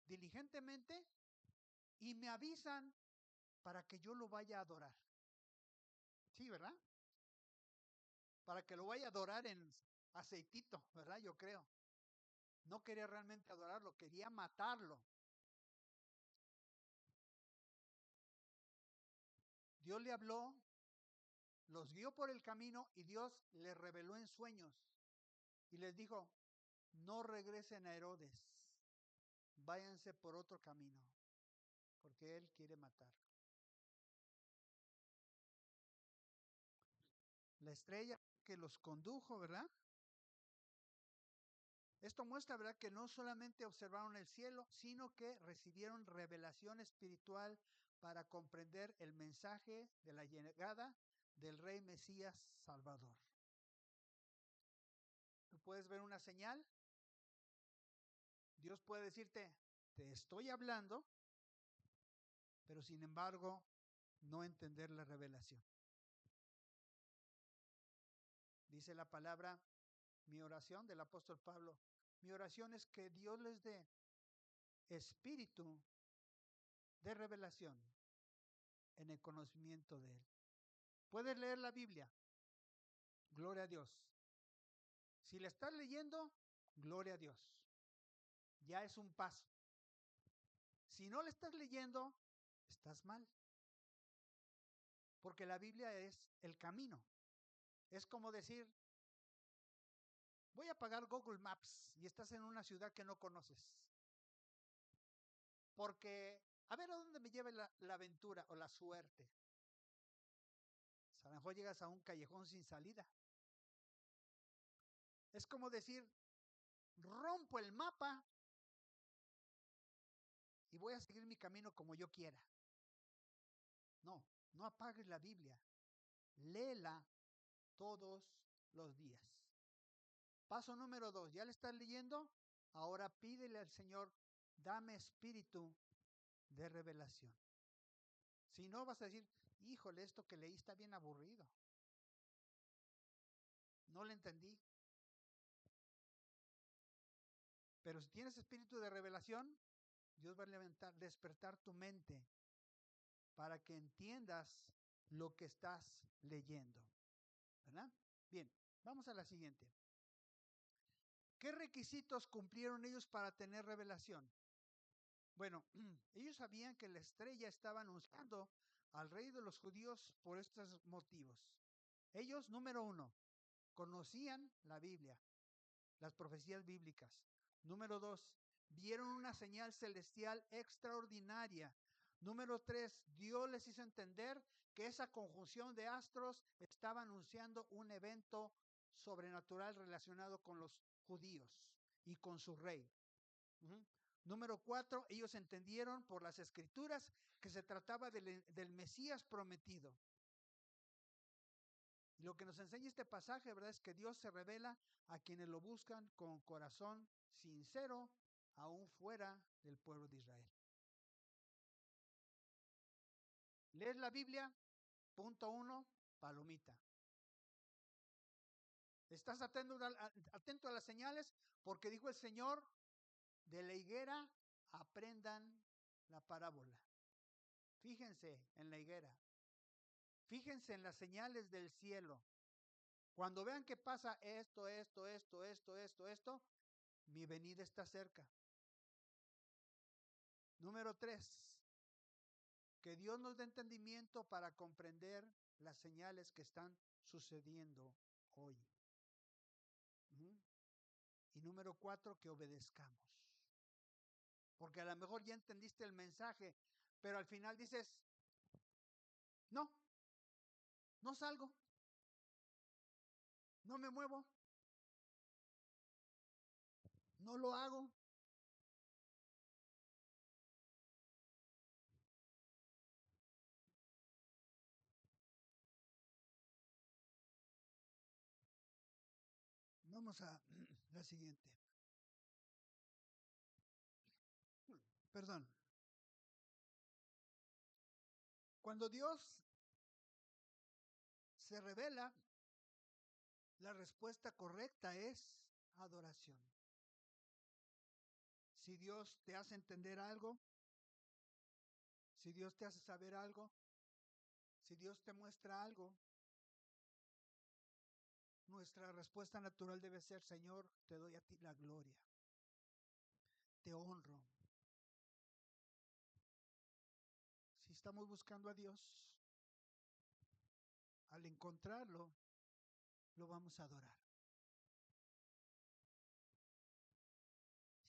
diligentemente y me avisan para que yo lo vaya a adorar. Sí, ¿verdad? Para que lo vaya a adorar en aceitito, ¿verdad? Yo creo. No quería realmente adorarlo, quería matarlo. Dios le habló, los guió por el camino y Dios les reveló en sueños y les dijo, no regresen a Herodes, váyanse por otro camino, porque él quiere matar. La estrella que los condujo, ¿verdad? Esto muestra, ¿verdad?, que no solamente observaron el cielo, sino que recibieron revelación espiritual para comprender el mensaje de la llegada del Rey Mesías Salvador. ¿Tú puedes ver una señal? Dios puede decirte, te estoy hablando, pero sin embargo, no entender la revelación. Dice la palabra, mi oración del apóstol Pablo, mi oración es que Dios les dé espíritu de revelación en el conocimiento de Él. ¿Puedes leer la Biblia? Gloria a Dios. Si la estás leyendo, gloria a Dios. Ya es un paso. Si no la estás leyendo, estás mal. Porque la Biblia es el camino. Es como decir, voy a pagar Google Maps y estás en una ciudad que no conoces. Porque, a ver a dónde me lleva la aventura o la suerte. A lo mejor llegas a un callejón sin salida. Es como decir, rompo el mapa y voy a seguir mi camino como yo quiera. No, no apagues la Biblia. Léela todos los días. Paso número 2, ¿ya le estás leyendo? Ahora pídele al Señor, dame espíritu de revelación. Si no, vas a decir, híjole, esto que leí está bien aburrido. No lo entendí. Pero si tienes espíritu de revelación, Dios va a despertar tu mente para que entiendas lo que estás leyendo. ¿Verdad? Bien, vamos a la siguiente. ¿Qué requisitos cumplieron ellos para tener revelación? Bueno, ellos sabían que la estrella estaba anunciando al rey de los judíos por estos motivos. Ellos, número 1, conocían la Biblia, las profecías bíblicas. Número 2, vieron una señal celestial extraordinaria. Número 3, Dios les hizo entender que esa conjunción de astros estaba anunciando un evento sobrenatural relacionado con los judíos y con su rey. Número 4, ellos entendieron por las escrituras que se trataba del Mesías prometido. Y lo que nos enseña este pasaje, ¿verdad?, es que Dios se revela a quienes lo buscan con corazón sincero, aún fuera del pueblo de Israel. ¿Lees la Biblia? Punto 1, palomita. ¿Estás atento a las señales? Porque dijo el Señor, de la higuera aprendan la parábola. Fíjense en la higuera. Fíjense en las señales del cielo. Cuando vean que pasa esto, mi venida está cerca. Número 3, que Dios nos dé entendimiento para comprender las señales que están sucediendo hoy. Y número 4, que obedezcamos. Porque a lo mejor ya entendiste el mensaje, pero al final dices, no salgo, no me muevo, no lo hago. Vamos a la siguiente. Perdón. Cuando Dios se revela, la respuesta correcta es adoración. Si Dios te hace entender algo, si Dios te hace saber algo, si Dios te muestra algo, nuestra respuesta natural debe ser, Señor, te doy a ti la gloria, te honro. Si estamos buscando a Dios, al encontrarlo, lo vamos a adorar.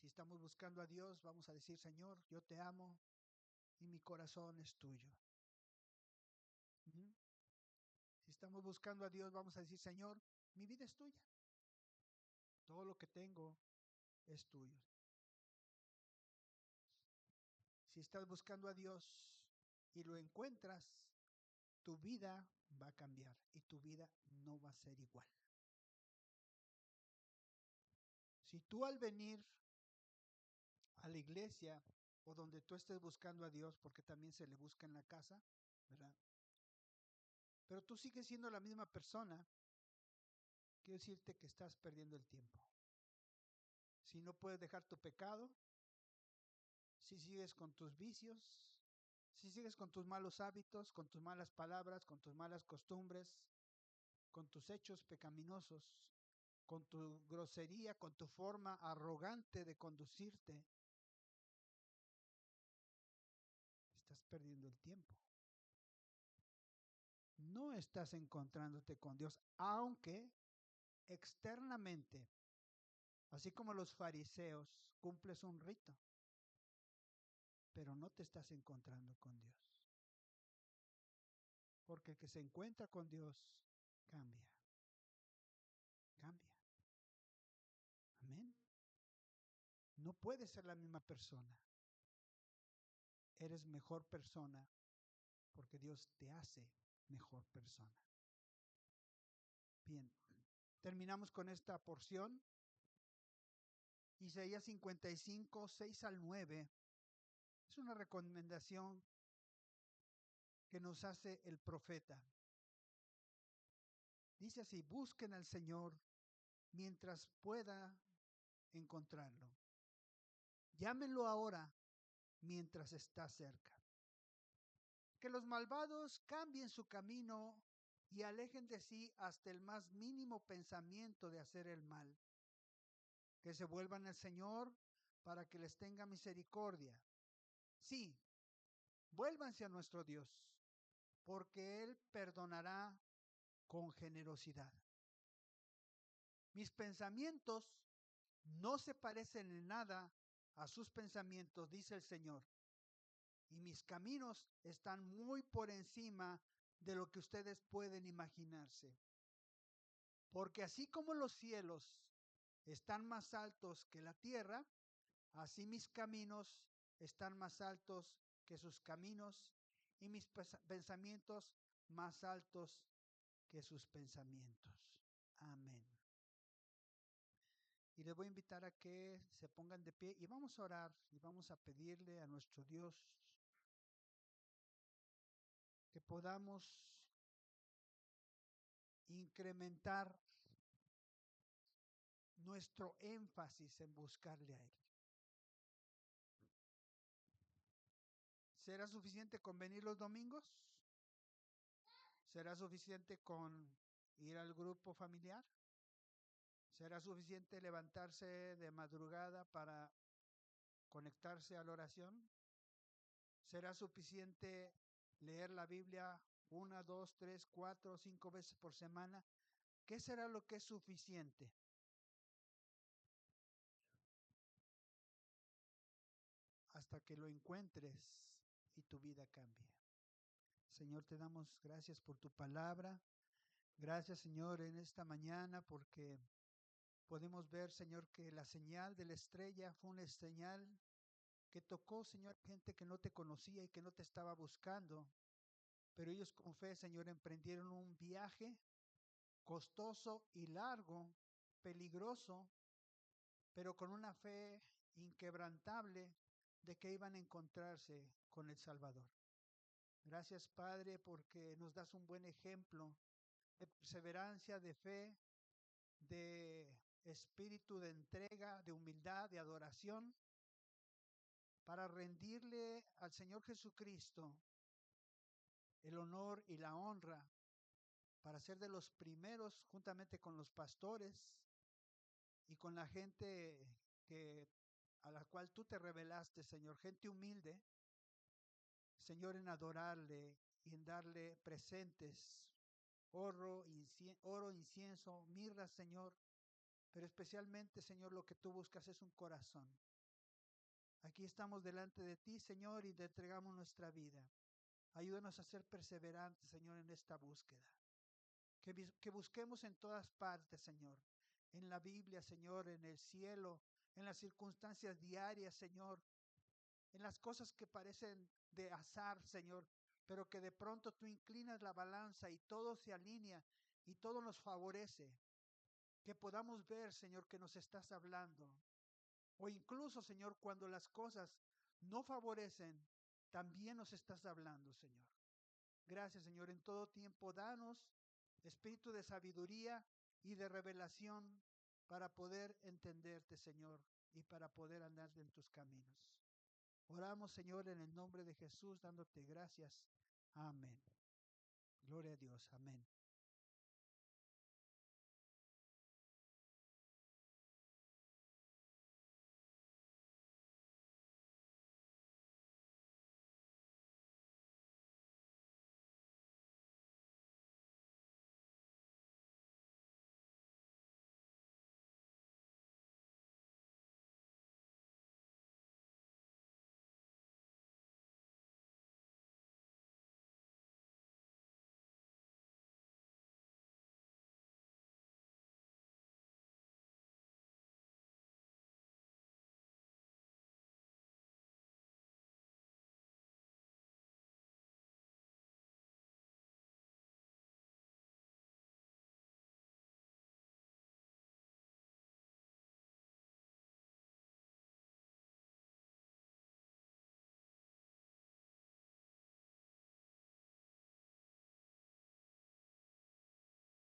Si estamos buscando a Dios, vamos a decir, Señor, yo te amo y mi corazón es tuyo. Si estamos buscando a Dios, vamos a decir, Señor, mi vida es tuya. Todo lo que tengo es tuyo. Si estás buscando a Dios y lo encuentras, tu vida va a cambiar y tu vida no va a ser igual. Si tú al venir a la iglesia o donde tú estés buscando a Dios, porque también se le busca en la casa, ¿verdad? Pero tú sigues siendo la misma persona, quiero decirte que estás perdiendo el tiempo. Si no puedes dejar tu pecado, si sigues con tus vicios, si sigues con tus malos hábitos, con tus malas palabras, con tus malas costumbres, con tus hechos pecaminosos, con tu grosería, con tu forma arrogante de conducirte, estás perdiendo el tiempo. No estás encontrándote con Dios, aunque externamente, así como los fariseos, cumples un rito, pero no te estás encontrando con Dios. Porque el que se encuentra con Dios cambia. Cambia. Amén. No puedes ser la misma persona. Eres mejor persona porque Dios te hace mejor persona. Bien, terminamos con esta porción. Isaías 55, 6 al 9. Es una recomendación que nos hace el profeta. Dice así: busquen al Señor mientras pueda encontrarlo. Llámenlo ahora mientras está cerca. Que los malvados cambien su camino y alejen de sí hasta el más mínimo pensamiento de hacer el mal. Que se vuelvan al Señor para que les tenga misericordia. Sí, vuélvanse a nuestro Dios, porque Él perdonará con generosidad. Mis pensamientos no se parecen en nada a sus pensamientos, dice el Señor. Y mis caminos están muy por encima de lo que ustedes pueden imaginarse. Porque así como los cielos están más altos que la tierra, así mis caminos están más altos que sus caminos y mis pensamientos más altos que sus pensamientos. Amén. Y les voy a invitar a que se pongan de pie y vamos a orar y vamos a pedirle a nuestro Dios que podamos incrementar nuestro énfasis en buscarle a Él. ¿Será suficiente con venir los domingos? ¿Será suficiente con ir al grupo familiar? ¿Será suficiente levantarse de madrugada para conectarse a la oración? ¿Será suficiente leer la Biblia 1, 2, 3, 4, 5 veces por semana? ¿Qué será lo que es suficiente? Hasta que lo encuentres y tu vida cambie. Señor, te damos gracias por tu palabra. Gracias, Señor, en esta mañana porque podemos ver, Señor, que la señal de la estrella fue una señal que tocó, Señor, gente que no te conocía y que no te estaba buscando. Pero ellos con fe, Señor, emprendieron un viaje costoso y largo, peligroso, pero con una fe inquebrantable de que iban a encontrarse con el Salvador. Gracias, Padre, porque nos das un buen ejemplo de perseverancia, de fe, de espíritu de entrega, de humildad, de adoración, para rendirle al Señor Jesucristo el honor y la honra, para ser de los primeros, juntamente con los pastores y con la gente que a la cual tú te revelaste, Señor, gente humilde, Señor, en adorarle y en darle presentes, oro, incienso, mirra, Señor, pero especialmente, Señor, lo que tú buscas es un corazón. Aquí estamos delante de ti, Señor, y te entregamos nuestra vida. Ayúdanos a ser perseverantes, Señor, en esta búsqueda. Que busquemos en todas partes, Señor, en la Biblia, Señor, en el cielo, en las circunstancias diarias, Señor, en las cosas que parecen de azar, Señor, pero que de pronto tú inclinas la balanza y todo se alinea y todo nos favorece. Que podamos ver, Señor, que nos estás hablando. O incluso, Señor, cuando las cosas no favorecen, también nos estás hablando, Señor. Gracias, Señor, en todo tiempo. Danos espíritu de sabiduría y de revelación para poder entenderte, Señor, y para poder andar en tus caminos. Oramos, Señor, en el nombre de Jesús, dándote gracias. Amén. Gloria a Dios. Amén.